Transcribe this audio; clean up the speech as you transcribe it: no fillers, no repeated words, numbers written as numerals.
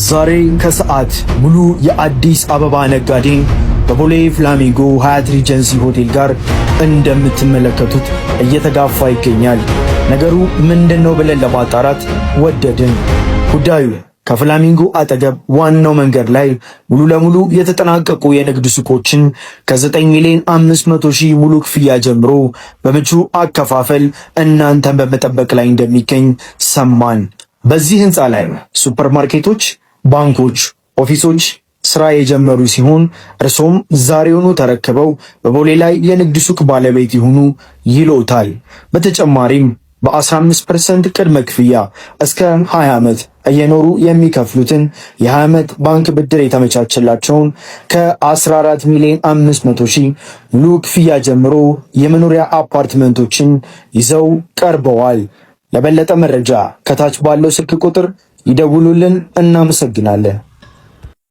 ዛሬ ከሰዓት ሙሉ የአዲስ አበባ ነጋዴ በቦሌ ፍላሚንጎ ሀያት ሪጀንሲ ሆቴል ጋር እንደምትመለከቱት እየተጋፋ ይገኛል። ነገሩ ምንድነው ብለን ለማጣራት ወደድን። ጉዳዩ ከፍላሚንጎ አጠገብ ዋናው መንገድ ላይ ሙሉ ለሙሉ የተጠናቀቁ የንግድ ሱቆችን ከ9 ሚሊዮን 500 ሺህ ሙሉ ክፍያ ጀምሮ በምቹ አከፋፈል እናንተን በመጠበቅ ላይ እንደሚገኝ ሰማን። በዚህ ህንፃ ላይ ሱፐርማርኬቶች፣ ባንኮች፣ ኦፊሶች ስራ የጀመሩ ሲሆን እርሶም ዛሬውኑ ተረክበው በቦሌ ላይ የንግድ ሱቅ ባለቤት ይሁኑ ይሎታል። በተጨማሪም በ15% ቅድመ ክፍያ እስከ 20 ዓመት እየኖሩ የሚከፍሉትን የ20 ዓመት ባንክ ብድር የተመቻቸላቸውን ከ14 ሚሊዮን 500 ሺህ ሙሉ ክፍያ ጀምሮ የመኖሪያ አፓርትመንቶችን ይዘው ቀርበዋል። ለበለጠ መረጃ ከታች ባለው ስልክ ቁጥር ይደውሉልን። እናመሰግናለን።